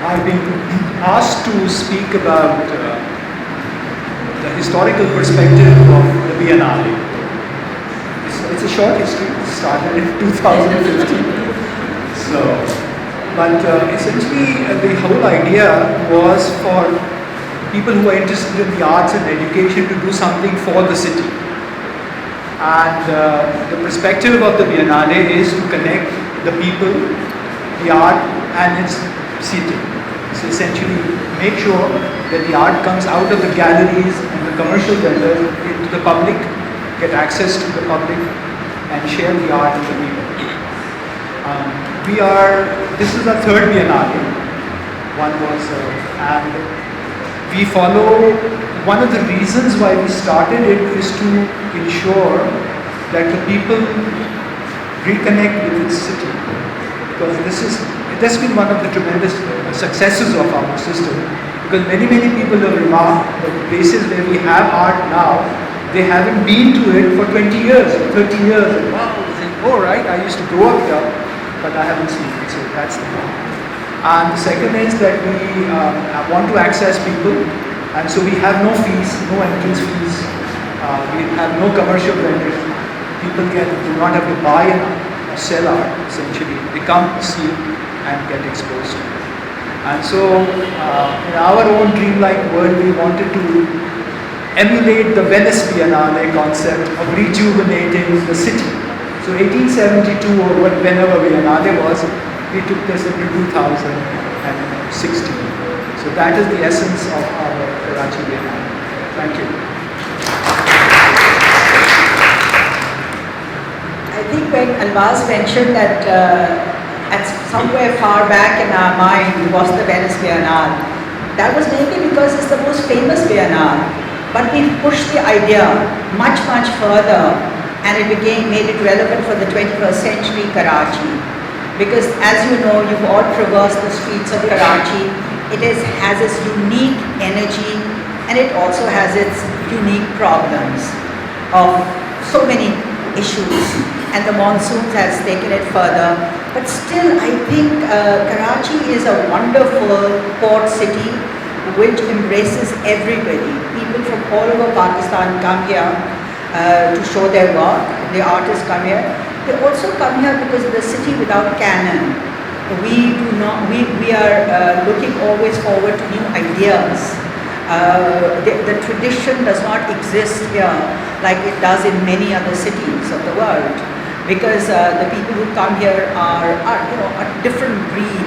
I've been asked to speak about the historical perspective of the Biennale. It's a short history. It started in 2015. Essentially, the whole idea was for people who are interested in the arts and education to do something for the city. And the perspective of the Biennale is to connect the people, the art, and its city. So essentially, make sure that the art comes out of the galleries and the commercial vendors into the public, get access to the public, and share the art with the people. This is our third Biennale. And we follow, one of the reasons why we started it is to ensure that the people reconnect with its city. Because it has been one of the tremendous successes of our system. Because many people have remarked that the places where we have art now, they haven't been to it for 20 years, 30 years. And wow, they think, oh right, I used to grow up there, but I haven't seen it. So that's the one. And the second is that we want to access people, and so we have no fees, no entrance fees. We have no commercial vendors. People do not have to buy and sell art, essentially. They come, see, and get exposed to it. And so, in our own dreamlike world, we wanted to emulate the Venice Biennale concept of rejuvenating the city. So 1872, or whenever Biennale was, we took this into 2016. So that is the essence of our Karachi Biennale. Thank you. I think when Alvaz mentioned that at somewhere far back in our mind was the Venice Biennale, that was maybe because it's the most famous Biennale. But we pushed the idea much further, and it made it relevant for the 21st century Karachi. Because as you know, you've all traversed the streets of Karachi. It has its unique energy, and it also has its unique problems of so many issues. And the monsoons has taken it further. But still, I think Karachi is a wonderful port city which embraces everybody. People from all over Pakistan come here to show their work. The artists come here. They also come here because of the city without canon. We are looking always forward to new ideas. The tradition does not exist here like it does in many other cities of the world, because the people who come here are a different breed.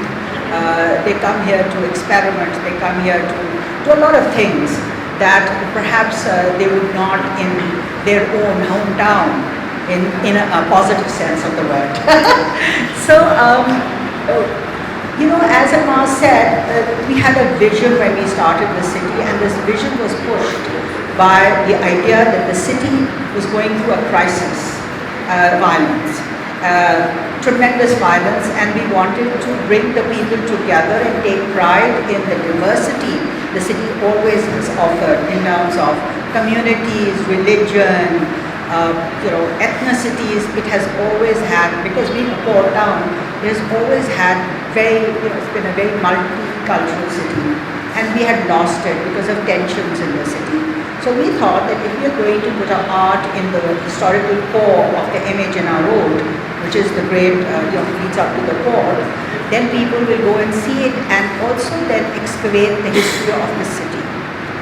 They come here to experiment. They come here to do a lot of things that perhaps they would not in their own hometown, in a positive sense of the word. So, as Almaz said, we had a vision when we started the city, and this vision was pushed by the idea that the city was going through a crisis, violence, tremendous violence, and we wanted to bring the people together and take pride in the diversity the city always has offered in terms of communities, religion, ethnicities. It has always had, because being a port town, it has always had it's been a very multicultural city, and we had lost it because of tensions in the city. So we thought that if we are going to put our art in the historical core of the image in our road, which is the great, leads up to the port, then people will go and see it and also then excavate the history of the city.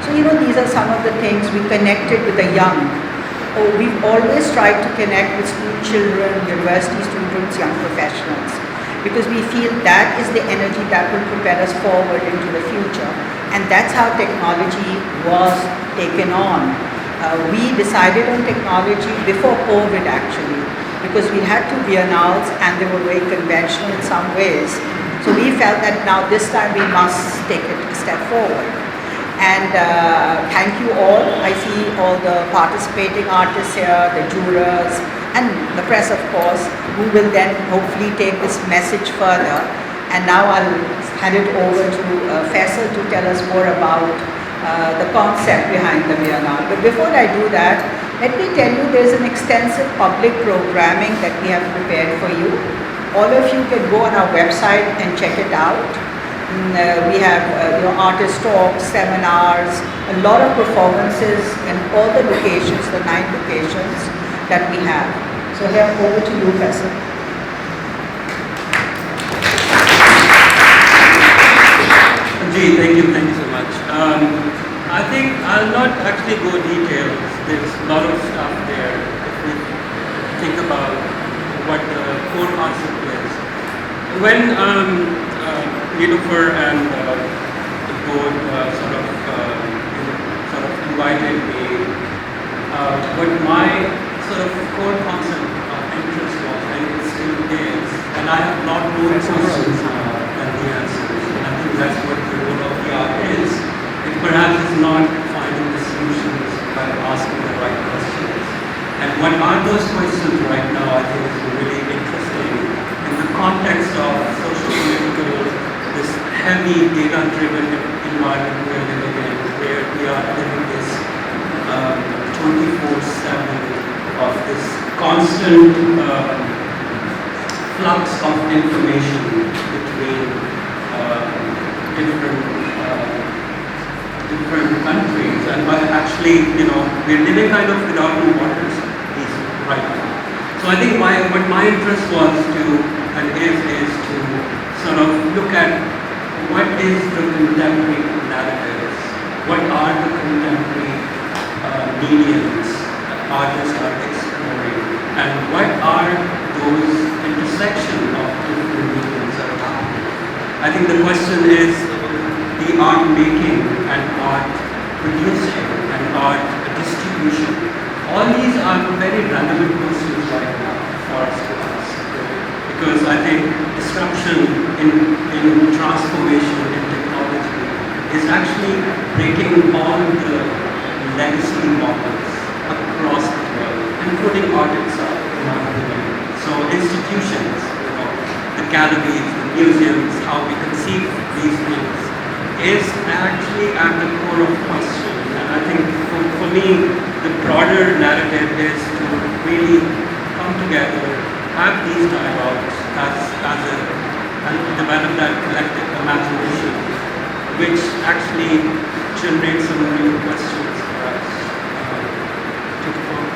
So these are some of the things we connected with the young. We've always tried to connect with school children, university students, young professionals, because we feel that is the energy that will propel us forward into the future. And that's how technology was taken on. We decided on technology before COVID actually, because we had two biennales and they were very conventional in some ways. So we felt that now this time we must take it a step forward. And thank you all. I see all the participating artists here, the jurors, and the press, of course, who will then hopefully take this message further. And now I'll hand it over to Faisal to tell us more about the concept behind the Biennale. But before I do that, let me tell you there's an extensive public programming that we have prepared for you. All of you can go on our website and check it out. We have artist talks, seminars, a lot of performances in all the locations, the 9 locations that we have. So here, over to you, Faisal. Thank you so much. I think I'll not actually go details. There's a lot of stuff there if we think about what the core concept is. When Nilofer and the board sort of invited me, what my sort of core concept of interest was, and it still is, and I have not more questions than the answers. I think that's what the role of the art is. It perhaps is not finding the solutions by asking the right questions. And what are those questions right now, I think is really interesting in the context of social political, this heavy data-driven environment we're living in, where we are living this 24/7 of this constant flux of information between different countries, and actually, we're living kind of without new waters right now. So I think what my interest was to, and is to sort of look at what is the contemporary narratives, what are the contemporary mediums that artists are exploring, and what are those intersections of different mediums that are happening. I think the question is the art making and art producing and art distribution. All these are very relevant questions right now for us to ask. Because I think disruption in transformation in technology is actually breaking all the legacy models across the world, including art itself, in my opinion. So institutions, the galleries, the museums, how we conceive these things is actually at the core of question. And I think for me, the broader narrative is to really come together, have these dialogues and develop that collective imagination, which actually generates some new questions for us to perform.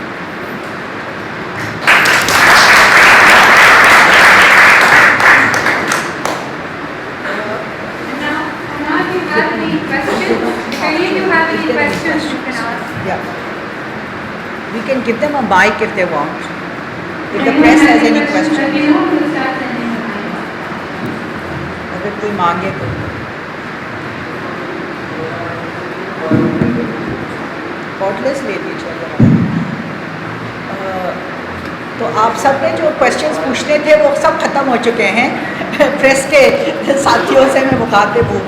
We can give them a mic if they want. If the press has any questions. अगर कोई मांगे तो. Potless ले लीजिए. तो आप सब ने जो क्वेश्चंस पूछने थे वो सब खत्म हो चुके हैं. प्रेस के साथियों से मैं मुखातिब हूँ.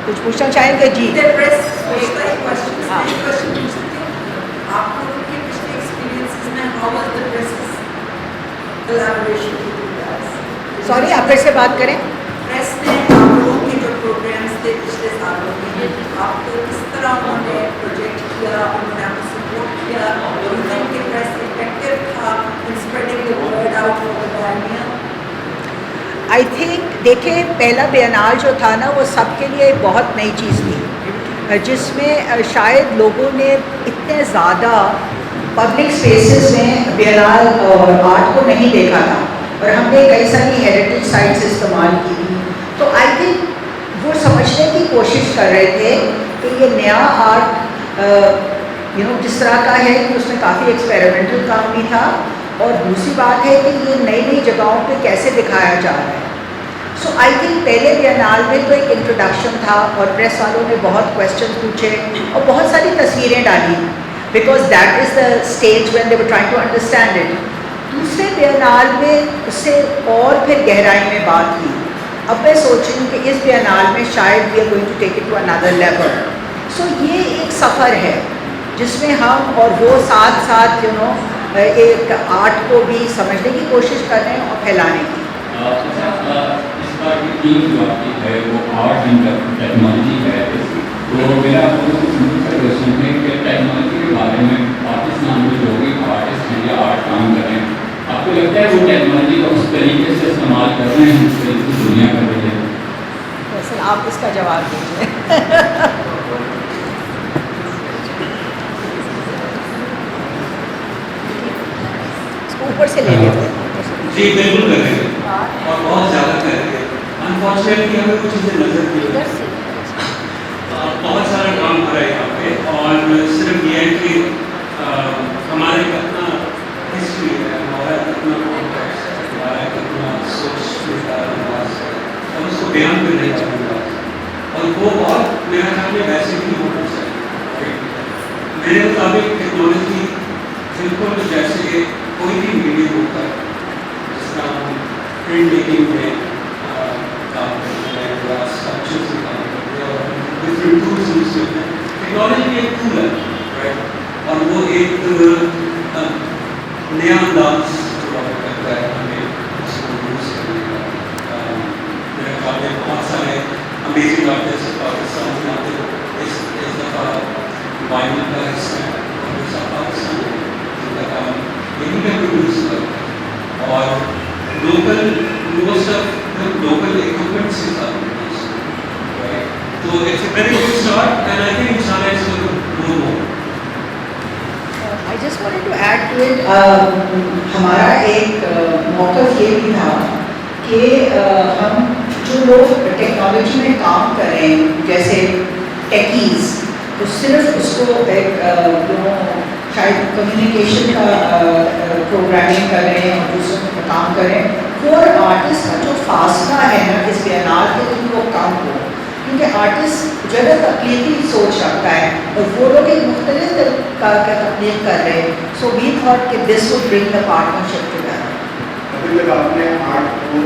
कुछ पूछना चाहेंगे जी? आप लोगों के पिछले एक्सपीरियंसेस में how was the press's collaboration with you guys? Sorry, आप फिर से बात करें. प्रेस ने आप लोगों के जो प्रोग्राम्स थे पिछले सालों में, आपको किस तरह उन्होंने प्रोजेक्ट किया, उन्होंने आपको सपोर्ट किया, और थिंक कि प्रेस इफेक्टिव था in spreading the word out for the biennale? I think देखिए, पहला बियनाल जो था ना, वो सबके लिए एक बहुत नई चीज़ थी, जिसमें शायद लोगों ने इतने ज़्यादा पब्लिक स्पेसेस में बियनाल और आर्ट को नहीं देखा था, और हमने कई सारी हेरिटेज साइट्स इस्तेमाल की थी. तो आई थिंक वो समझने की कोशिश कर रहे थे कि ये नया आर्ट जिस तरह का है कि उसमें काफ़ी एक्सपेरिमेंटल काम भी था, और दूसरी बात है कि ये नई नई जगहों पे कैसे दिखाया जा रहा है. सो आई थिंक पहले बियनाल में तो एक इंट्रोडक्शन था, और प्रेस वालों ने बहुत क्वेश्चन पूछे और बहुत सारी तस्वीरें डाली, because that is the stage when they were trying to understand it. दूसरे बियनाल में उससे और फिर गहराई में बात की. अब मैं सोच रही हूँ कि इस बियनाल में शायद we are going to take it to another level. So ये एक सफ़र है जिसमें हम और वो साथ साथ एक आर्ट को भी समझने की कोशिश कर रहे हैं और फैलाने की. इस बार की टीम जो आपकी है वो आर्ट एंड टेक्नोलॉजी है. तो मेरा क्वेश्चन है कि टेक्नोलॉजी के बारे में पाकिस्तान में जो भी आर्टिस्ट हैं या आर्ट काम कर रहे हैं, आप آپ کو لگتا ہے وہ ٹیکنالوجی کو اس طریقے سے استعمال کر رہے ہیں جس طریقے سے دنیا کر رہی ہے؟ ویسے آپ اس کا جواب دیجیے. اس کو اوپر سے لے لیتے ہیں. جی بالکل کر رہے ہیں اور بہت زیادہ کر رہے ہیں. انفارچونیٹلی ہمیں کچھ چیزیں نظر نہیں آتی. بہت سارا کام ہو رہا ہے یہاں پہ اور صرف یہ ہے کہ ہمارے کتنا ہسٹری ہے, ہمارا کتنا کانٹیکسٹ ہے, ہمارا کتنا سوچ اور اس کو بیان کرنے کا انداز, اور وہ بہت میرا خیال میں ویسے بھی ہونا چاہیے. میرے مطابق ٹیکنالوجی بالکل جیسے کوئی بھی میڈیم ہوتا ہے, جس طرح ہم پرنٹ میکنگ میں کام کرتے ہیں یا اسٹرکچر سے کام کرتے ہیں اور ڈفرینٹ ٹولس یوز کرتے ہیں. ٹیکنالوجی بھی ایک ٹول ہے رائٹ, اور وہ ایک نیا انداز کرتا ہے ہمیں اس کو یوز کرنے کا. میرے خیال میں بہت سارے امیزنگ آرٹسٹ پاکستان میں آتے ہیں. اس دفعہ وائنل کا حصہ ہے اور دوسرا پاکستان ہے جن کا کام یہی کا پروڈیوس کرتا ہے اور local most of local equipment سے کام کرتا ہے. تو it's a very good start and I think انشاءاللہ اس کو گرو ہو. I just wanted to add to it, ہمارا ایک موقف یہ بھی تھا کہ ہم جو لوگ ٹیکنالوجی میں کام کریں جیسے ٹیکیز, تو صرف اس کو ایک شاید کمیونیکیشن کا پروگرامنگ کریں اور دوسروں کا کام کریں, اور آرٹسٹ کا جو فاصلہ ہے نا اس بیانات کے لیے وہ کم ہو, کیونکہ آرٹسٹ جو ہے تخلیقی سوچ رکھتا ہے اور وہ لوگ ایک مختلف طرح کا تخلیق کر رہے ہیں. سو وی تھاٹ کہ this would bring the partnership together. ابھی تک آپ نے آرٹ کو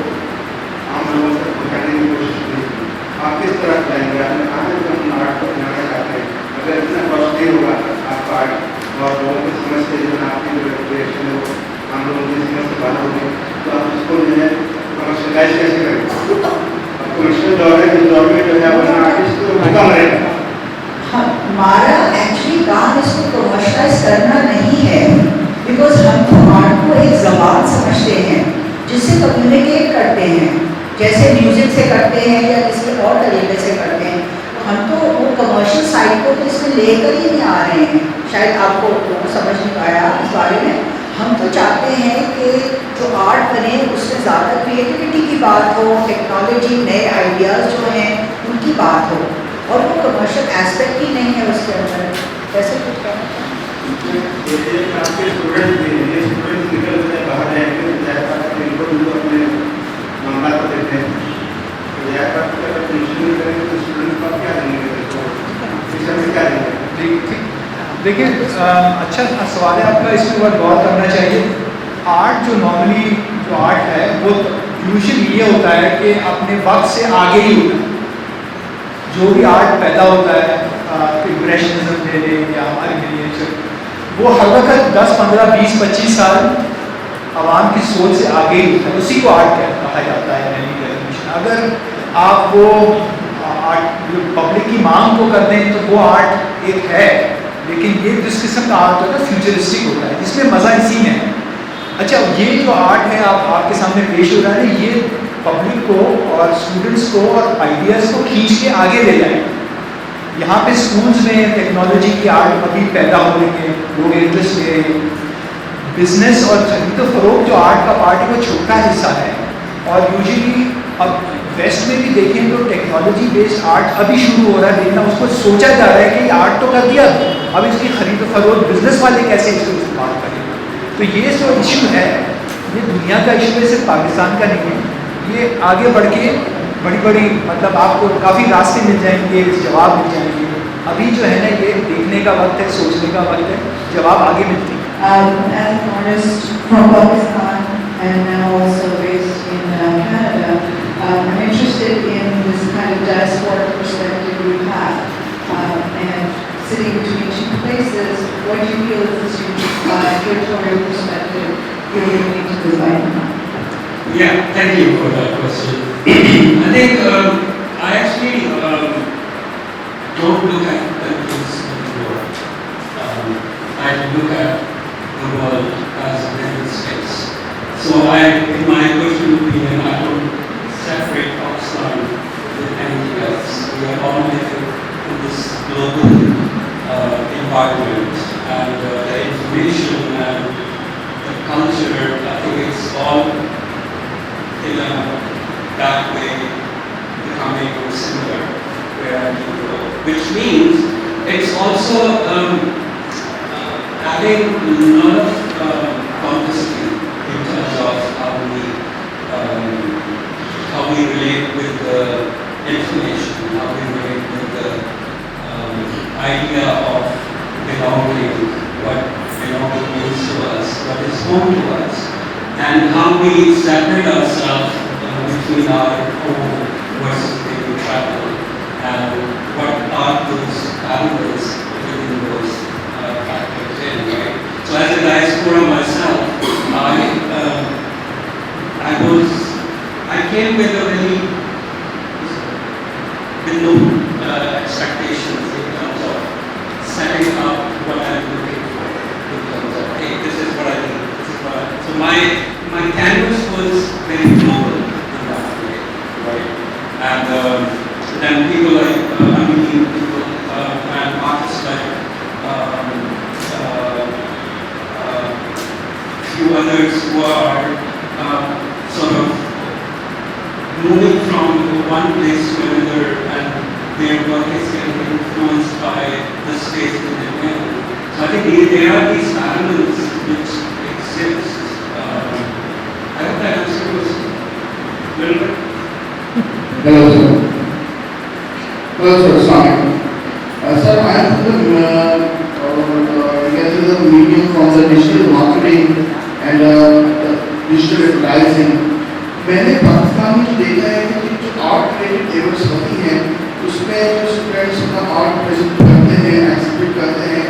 عام لوگوں تک پہنچانے کی کوشش کی, آپ کس طرح کریں گے؟ آپ نے کہا کہ ہم آرٹ کو اپنانا چاہتے ہیں, اگر اتنا کاسٹلی ہوگا آپ کا آرٹ اور لوگوں کی سمجھ سے جو ہے آپ کی جو ریپوٹیشن ہے وہ عام لوگوں کی سمجھ سے باہر ہوگی, تو آپ اس کو جو ہے کمرشلائز کیسے کریں گے؟ کمرشل دور ہے, جس دور میں جو ہے اپنا آرٹسٹ کو کم رہے گا. ہمارا ایکچولی کام اس کو کمرشلائز کرنا نہیں ہے, بیکاز ہم تو آرٹ کو ایک زبان سمجھتے ہیں جس سے کمیونیکیٹ کرتے ہیں, جیسے میوزک سے کرتے ہیں یا کسی اور طریقے سے کرتے ہیں. ہم تو وہ کمرشل سائڈ کو تو اس میں لے کر ہی نہیں آ رہے ہیں. شاید آپ کو سمجھ نہیں پایا اس بارے میں. ہم تو چاہتے ہیں کہ جو آرٹ بنے اس میں زیادہ کریٹیوٹی کی بات ہو, ٹیکنالوجی, نئے آئیڈیاز جو ہیں ان کی بات ہو, اور وہ کمرشل ایسپیکٹ ہی نہیں ہے اس کے اندر. ویسے کچھ کہنا آپ کے اسٹوڈنٹ بھی ہیں, یہ اسٹوڈنٹ نکل کر باہر جائیں گے, ان کو اپنے معاملات کو دیکھتے ہیں, تو یہ بات اگر ٹیچنگ کریں گے تو اسٹوڈنٹ کو آپ کیا دیں گے, ٹیچر میں کیا دیں گے؟ ٹھیک. دیکھیں اچھا سوال ہے آپ کا, اس کے اوپر غور کرنا چاہیے. آرٹ جو نارملی جو آرٹ ہے وہ یوزلی یہ ہوتا ہے کہ اپنے وقت سے آگے ہی ہوتا ہے. جو بھی آرٹ پیدا ہوتا ہے, امپریشنزم دے لیں یا ہماری منیچر, وہ ہر وقت 10, 15, 20, 25 سال عوام کی سوچ سے آگے ہی ہوتا ہے. اسی کو آرٹ کہا جاتا ہے. اگر آپ وہ آرٹ پبلک کی مانگ کو کر دیں تو وہ آرٹ ایک ہے, لیکن یہ جس قسم کا آرٹ ہوتا ہے فیوچرسٹک ہوتا ہے, جس میں مزہ اسی میں ہے. اچھا, یہ جو آرٹ ہے آپ کے سامنے پیش ہو رہا ہے, یہ پبلک کو اور اسٹوڈنٹس کو اور آئیڈیاز کو کھینچ کے آگے لے جائیں. یہاں پہ اسکولز میں ٹیکنالوجی کی آرٹ ابھی پیدا ہو رہی ہے, لوگ انٹرسٹ لے رہے ہیں. بزنس اور خرید و فروخت جو آرٹ کا پارٹ ہے وہ چھوٹا حصہ ہے, اور یوزلی اب ویسٹ میں بھی دیکھیں تو ٹیکنالوجی بیسڈ آرٹ ابھی شروع ہو رہا ہے, لیکن اس کو سوچا جا رہا ہے کہ یہ آرٹ تو کر دیا, اب اس کی خرید و فروخت بزنس والے کیسے اس کو استعمال کریں. تو یہ جو ایشو ہے یہ دنیا کا ایشو ہے, صرف پاکستان کا نہیں ہے. یہ آگے بڑھ کے بڑی مطلب آپ کو کافی راستے مل جائیں گے, جواب مل جائیں گے. ابھی جو ہے نا یہ دیکھنے کا وقت ہے, سوچنے کا وقت ہے, جواب آگے ملتے ہیں. As an artist from Pakistan and now also based in Canada, I'm interested in this kind of diasporic perspective you have. And sitting between two places, what do you feel is this unique curatorial perspective you're bringing to design? Yeah, thank you for that question. I think I actually don't look at countries anymore. I look at the world as a living space. we are all living in this global environment, and the information and the culture, I think it's all in a that way becoming similar where you go, which means it's also adding a lot of complexity in terms of how we relate with the information, how we relate with the idea of belonging, what belonging means to us, what is home to us, and how we separate ourselves between our home versus where we travel, and what are those boundaries within those factors in, right? So as a diaspora myself, I came with no expectations in terms of setting up what I'm looking for, in terms of, hey, this is what I need, this is what I need. So my canvas was very global in that way, right? And then people like, and artists like few others who are sort of moving from one place to another, and their work is getting influenced by the space that they're in. So I think there are these parallels which exist. I hope that answers a little bit. Hello, sir. Hello, sir. Assalamualaikum. Sir, I am from the medium from the digital marketing and digital advertising. मैंने पाकिस्तान में देखा है कि जो art related events होती हैं उसमें जो स्टूडेंट्स अपना आर्ट प्रेजेंट करते हैं, एक्सिबिट करते हैं,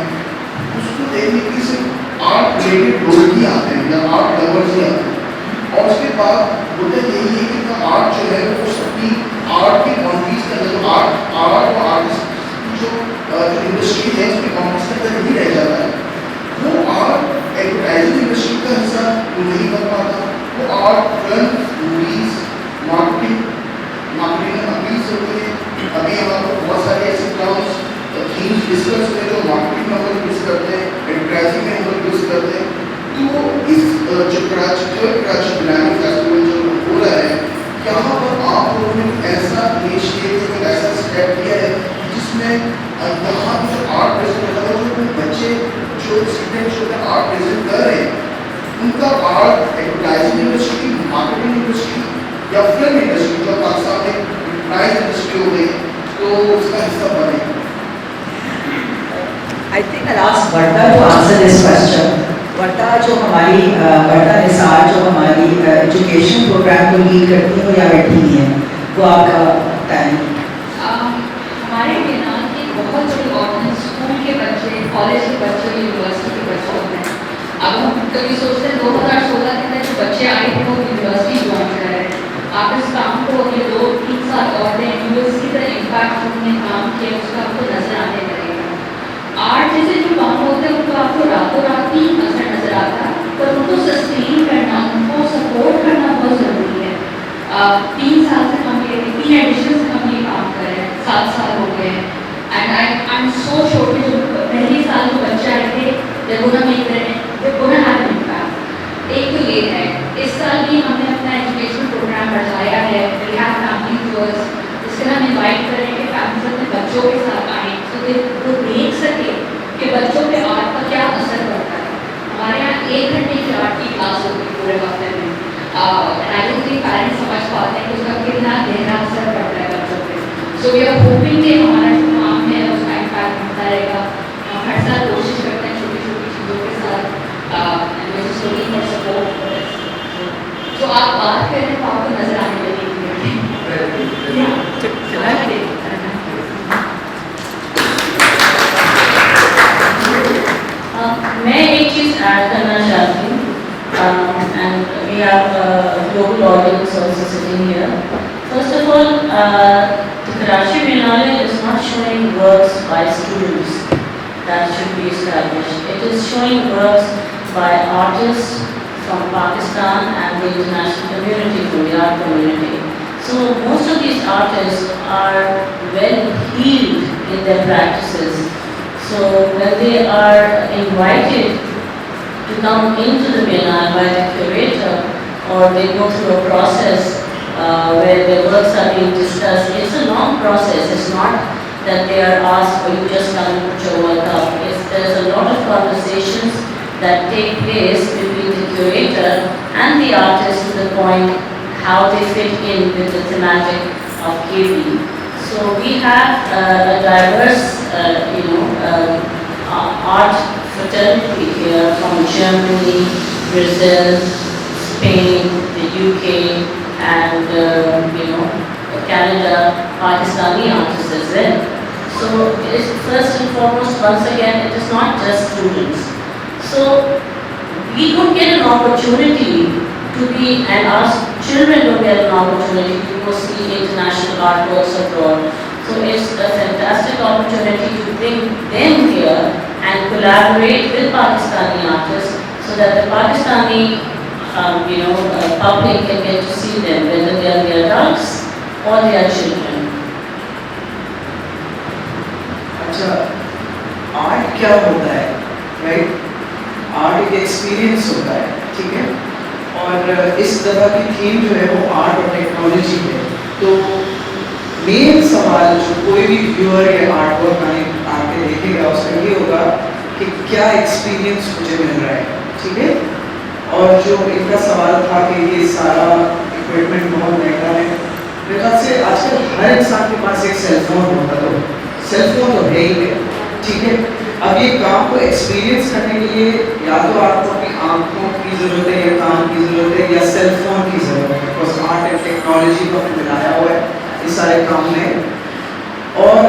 उसको देखने के सिर्फ आर्ट रिलेटेड लोग ही आते हैं या आर्ट लवर्स ही आते हैं, और उसके बाद होता यही है कि आर्ट जो है वो सबकी आर्ट के कॉन्फ्लिक्ट के अंदर आर्ट और आर्टिस्ट की जो इंडस्ट्री है उसके कॉन्फ्लिक्ट के अंदर नहीं रह जाता है, वो आर्ट एडवर्टाइजिंग इंडस्ट्री का हिस्सा नहीं बन पाता, वो आर्ट फिल्म मूवीज मार्केटिंग में अपील्स होती है। अभी हमारे बहुत सारे ऐसे टर्म्स थीम्स डिस्कस हुए जो मार्केटिंग में हम लोग यूज़ करते हैं, एडवर्टाइजिंग में हम लोग यूज़ करते हैं। तो इस जो कराची बिनाले फेस्टिवल जो हो रहा है, यहाँ पर आप लोगों ने ऐसा इनिशिएटिव, ऐसा स्टेप किया है जिसमें यहाँ जो आर्ट प्रेजेंट कर रहे हैं, जो बच्चे जो स्टूडेंट जो आर्ट प्रेजेंट कर रहे हैं, उनका art advertising industry, marketing industry या फिल्म इंडस्ट्री जो पाकिस्तान में एडवर्टाइज इंडस्ट्री हो गई, तो उसका हिस्सा बने। I think I'll ask Varda to answer this question. Varda जो हमारी Varda निसार जो हमारी एजुकेशन प्रोग्राम को लीड करती है वो यहाँ बैठी हुई है, वो आपका टाइम। हमारे बिनाल की बहुत बड़ी ऑडियंस स्कूल के बच्चे, कॉलेज के बच्चे, यूनिवर्सिटी के बच्चे होते हैं। अब हम कभी सोचते हैं 2016 के अंदर जो बच्चे आए थे वो यूनिवर्सिटी ज्वाइन कर रहे हैं, आप इस काम को अगले 2-3 साल और दें, यूनिवर्सिटी की तरह इम्पैक्ट उन्होंने काम किया उसका आपको नजर आने लगेगा। आर्ट जैसे जो काम होते हैं उनको आपको रातों रात ही नजर आता है, पर उनको सस्टेन करना, उनको सपोर्ट करना बहुत ज़रूरी है। 3 साल से हम ये 3 एडिशन से हम ये काम कर रहे हैं, 7 साल हो गए हैं, and I am so sure कि जो पहले साल जो बच्चे आए थे जब उन्हें मिल रहे हैं एक तो ये है, इस साल भी हमने अपना एजुकेशन प्रोग्राम बढ़ाया है, वी हैव फैमिली टूर्स, जिससे हम इनवाइट करें कि फैमिली अपने बच्चों के साथ आएँ, तो वो देख सके कि बच्चों पे आर्ट का क्या असर पड़ता है। हमारे यहाँ 1 घंटे की आर्ट की क्लास होती है पूरे हफ्ते में, आई डोंट थिंक पेरेंट्स समझ पाते हैं कि उसका कितना गहरा असर पड़ता है बच्चों पे। सो वी आर होपिंग कि हमारा जो काम है उसका इम्पैक्ट होता रहेगा। हम हर साल कोशिश करते हैं छोटी छोटी चीज़ों के साथ, तो आप बात करें तो आपको नजर आने लगेगी। मैं एक चीज़ ऐड करना चाहती हूँ, and we have a global audience also sitting here. First of all, the Karachi Biennale is not showing works by students that should be established. It is showing works by artists from Pakistan and the international community, from the art community. So most of these artists are well heeled in their practices. So when they are invited to come into the Biennale by the curator, or they go through a process where their works are being discussed, it's a long process. It's not that they are asked, or you just come and put your work up. There's a lot of conversations that take place between the curator and the artist to the point how they fit in with the thematic of KB. So we have a diverse, art fraternity here from Germany, Brazil, Spain, the UK, and Canada, Pakistani artists as well. So it's first and foremost, once again, it is not just students. So we don't get an opportunity to be, and our children don't get an opportunity to go see international artworks abroad. So it's a fantastic opportunity to bring them here and collaborate with Pakistani artists so that the Pakistani public can get to see them, whether they are the adults or their children. अच्छा, art क्या होता है, right? Art एक experience होता है, ठीक है? और इस तरह की थीम जो है वो आर्ट और टेक्नोलॉजी है। तो मेन सवाल जो कोई भी व्यूअर या आर्ट वर्क आके देखेगा उसका ये होगा कि क्या एक्सपीरियंस मुझे मिल रहा है, ठीक है? और जो इनका सवाल था कि ये सारा इक्विपमेंट बहुत महंगा है, मेरे ख्याल से आजकल हर इंसान के पास एक सेल फोन होता, तो सेल फोन तो है ही है, ठीक है? अब ये काम को एक्सपीरियंस करने के लिए या तो आपको अपनी आंखों की ज़रूरत है या कान की ज़रूरत है या सेल फोन की ज़रूरत है, बिकॉज आर्ट एंड टेक्नोलॉजी को हमने मिलाया हुआ है इस सारे काम में। और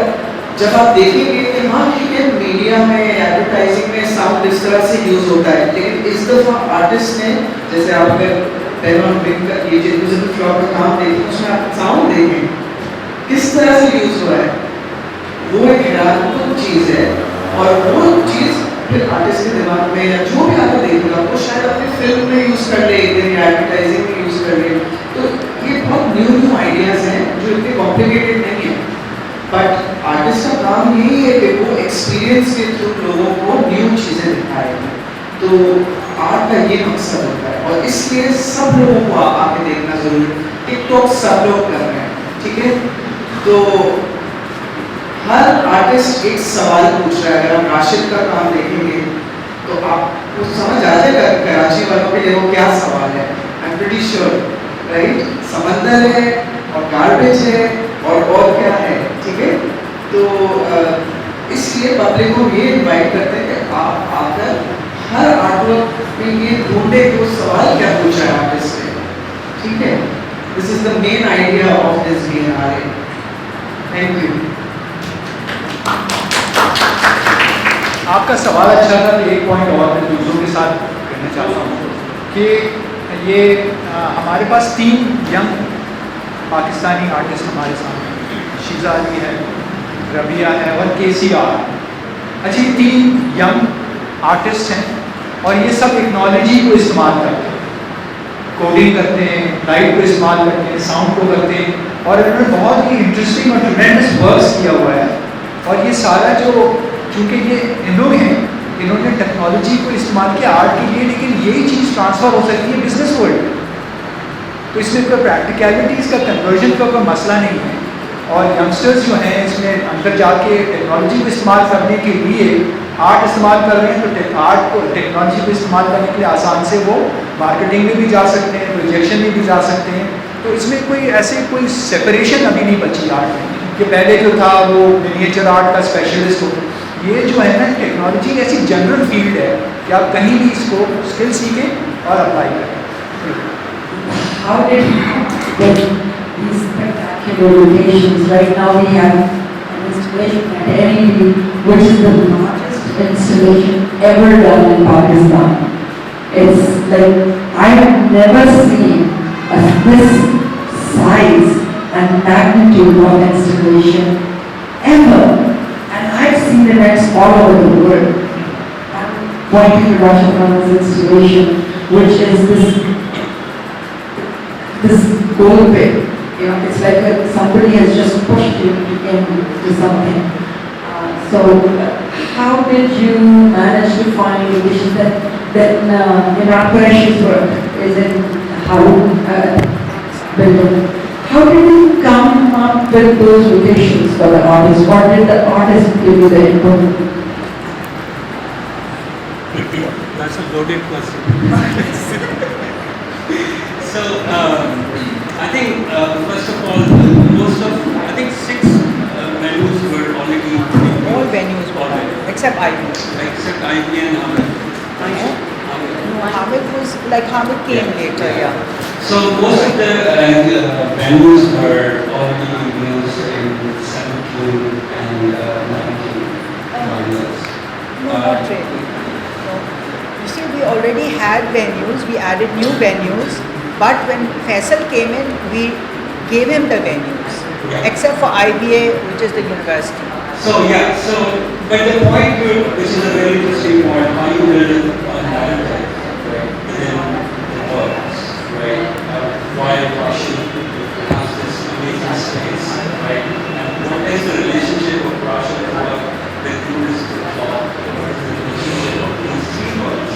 जब आप देखेंगे कि हाँ ठीक है, मीडिया में एडवर्टाइजिंग में साउंड इस तरह से यूज़ होता है, लेकिन इस दफ़ा आर्टिस्ट ने, जैसे आप अगर पेन पिंक का ये इनविजिबल फ्लॉर का काम देखें, उसमें आप साउंड देखें किस तरह से यूज़ हुआ है, वो एक हैरानकुन चीज़ है। और वो चीज़ फिर आर्टिस्ट के दिमाग में या जो भी आगे देखेगा वो शायद अपनी फिल्म में यूज़ कर ले, या एडवर्टाइजिंग में यूज़ कर ले। तो ये बहुत न्यू आइडियाज़ हैं जो इतने कॉम्प्लिकेटेड नहीं है, बट आर्टिस्ट का काम यही है कि वो एक्सपीरियंस के थ्रू लोगों को न्यू चीज़ें दिखाए। तो आर्ट का ये मकसद होता है और इसलिए सब लोगों को आके देखना ज़रूरी है। टिकटॉक सब लोग कर रहे हैं, ठीक है? तो हर आर्टिस्ट एक सवाल पूछ रहा है। अगर आप राशिद का काम देखेंगे तो आपको समझ आ जाएगा कराची वालों के लिए वो क्या सवाल है। I am pretty sure, right? समंदर है और गार्बेज है और क्या है, ठीक है? तो इसलिए पब्लिक को ये इन्वाइट करते हैं कि आप आकर हर आर्टवर्क में ये ढूंढे कि वो सवाल क्या पूछा है आर्टिस्ट ने, ठीक है? This is the main idea of this Biennale. Thank you. आपका सवाल अच्छा था, तो एक पॉइंट और मैं दूसरों के साथ कहना चाहता हूँ कि ये हमारे पास 3 यंग पाकिस्तानी आर्टिस्ट हमारे सामने, शीज़ा अली है, रबिया है और KCR। अच्छा, ये 3 यंग आर्टिस्ट हैं और ये सब टेक्नोलॉजी को इस्तेमाल करते हैं, कोडिंग करते हैं, लाइट को इस्तेमाल करते हैं, साउंड को करते हैं, और इन्होंने बहुत ही इंटरेस्टिंग और ट्रेमेंडस वर्क्स किया हुआ है। और ये सारा जो, चूँकि ये लोग हैं, इन्होंने टेक्नोलॉजी को इस्तेमाल किया आर्ट के लिए, लेकिन यही चीज़ ट्रांसफ़र हो सकती है बिजनेस वर्ल्ड। तो इसमें कोई प्रैक्टिकलिटीज़ का कन्वर्जन का कोई मसला नहीं है। और यंगस्टर्स जो हैं इसमें अंदर जाके टेक्नोलॉजी को इस्तेमाल करने के लिए आर्ट इस्तेमाल कर रहे हैं, तो आर्ट को टेक्नोलॉजी को इस्तेमाल करने के लिए आसान से वो मार्केटिंग में भी जा सकते हैं, प्रोजेक्शन में भी जा सकते हैं। तो इसमें कोई सेपरेशन अभी नहीं बची आर्ट में कि पहले जो था वो मिनिएचर आर्ट का स्पेशलिस्ट हो। ये जो है ना, टेक्नोलॉजी ऐसी जनरल फील्ड है कि आप कहीं भी इसको स्किल सीखें और अप्लाई करें। How did you get these spectacular locations? Right now we have an installation at NED, which is the largest installation ever done in Pakistan. It's like I have never seen this size and magnitude of installation ever. And I've seen events all over the world. I'm pointing to Rashid's installation, which is this gold pit You know, it's like somebody has just pushed you into something. So how did you manage to find locations that in Kuresh's work is in how building? How did you come up with those locations for the artist? What did the artist give you the input? That's a loaded question. So, I think, first of all, I think 6 venues were already in use. All venues were already. except IB. Except IB and Hamid. Hamid came later, yeah. So most of the venues were already used in 17 and 19 years. No, not really. No. You see, we already had venues, we added new venues, but when Faisal came in, we gave him the venues, except for IBA, which is the university. So but the point here, which is a very interesting point, how you build a narrative, right, within the works, right? Why Russian has this amazing space, right? And what is the relationship of Russian work with Buddhist law? What is the relationship of these 3 works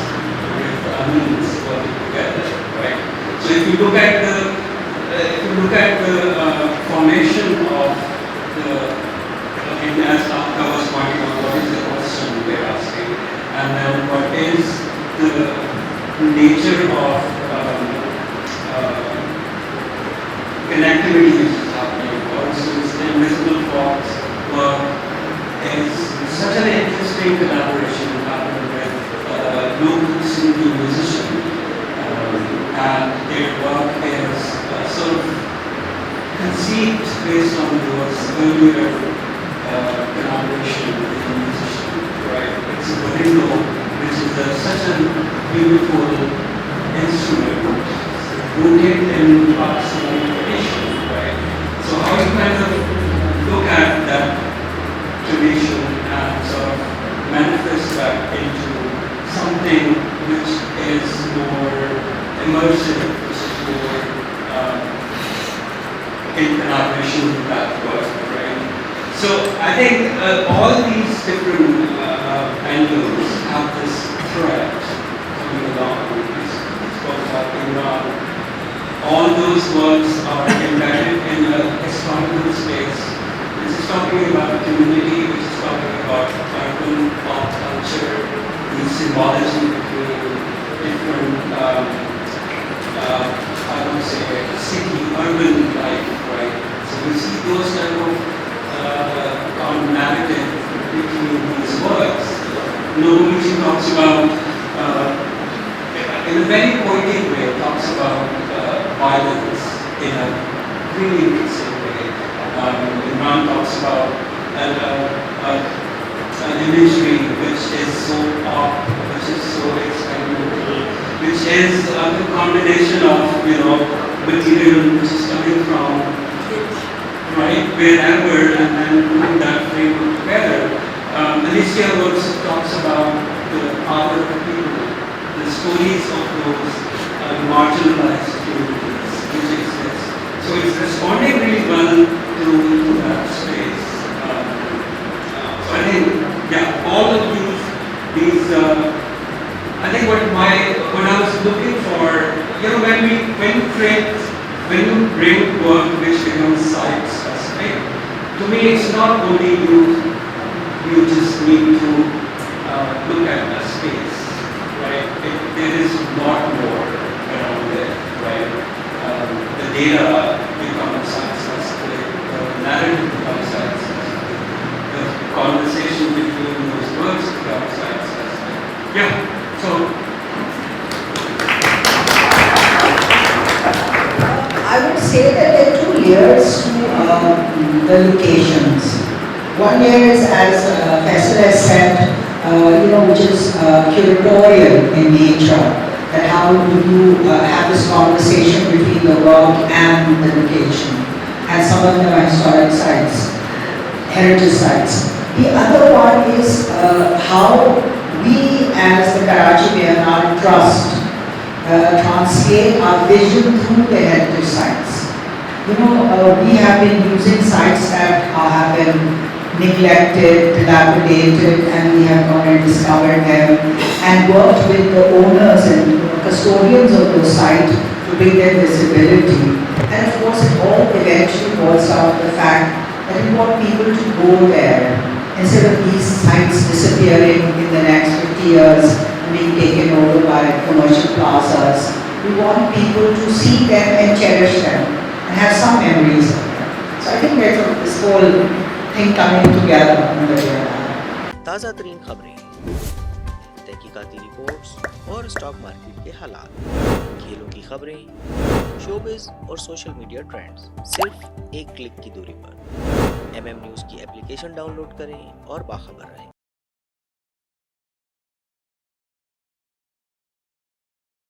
with Amins working together, right? So if you look at the formation of the as Afka was pointing out, what is the question we are asking, and then what is the nature of connectivity which is happening. For instance, the invisible fox work is such an interesting collaboration happening with local Sindhi musicians, and their work is sort of conceived based on those earlier collaboration with the musician, right? It's a window, which is such a beautiful instrument, rooted in Pakistani tradition, right? So how you kind of look at that tradition and sort of manifest that into something which is more immersive, which is more in collaboration with that work, right? So I think all these different angles have this thread coming along. We spoke about Iran. All those works are embedded in a historical space. This is talking about community, which is talking about urban pop culture, the symbology between different, I would say, city, urban life, right? So we see those kind of narrative between these works. Noguchi talks about, in a very poetic way, talks about violence in a really interesting way. Imran talks about an imagery which is so pop, which is so experimental, which is a combination of, material which is coming from right, wherever, and then putting that framework together. Alicia also talks about the power of people, the stories of those marginalized communities which exist. So it's responding really well to that space. So I think, all of these I think what I was looking for, when you bring work which becomes site specific, to me it's not only you just need to look at the space, right? There is a lot more around it, right? The data becomes site specific, the narrative becomes site specific, the conversation between those works becomes site specific. I would say that there are 2 layers to the locations. One layer is, as Faisal has said, which is curatorial in nature. That how do you have this conversation between the work and the location. And some of them are historic sites, heritage sites. The other one is how we as the Karachi Biennale Trust translate our vision through the heritage sites. We have been using sites that have been neglected, dilapidated, and we have gone and discovered them and worked with the owners and custodians of those sites to bring their visibility. And of course, it all eventually boils down to the fact that we want people to go there instead of these sites disappearing in the next 50 years and being taken over by commercial plazas. We want people to see them and cherish them and have some memories of them. So I think there's this whole thing coming together in the Biennale. ताज़ा तरीन खबरें, तहकीकाती reports और stock market के हालात, खेलों की खबरें, showbiz और सोशल मीडिया ट्रेंड्स सिर्फ एक क्लिक की दूरी पर। MM न्यूज़ की एप्लीकेशन डाउनलोड करें और बाखबर रहें।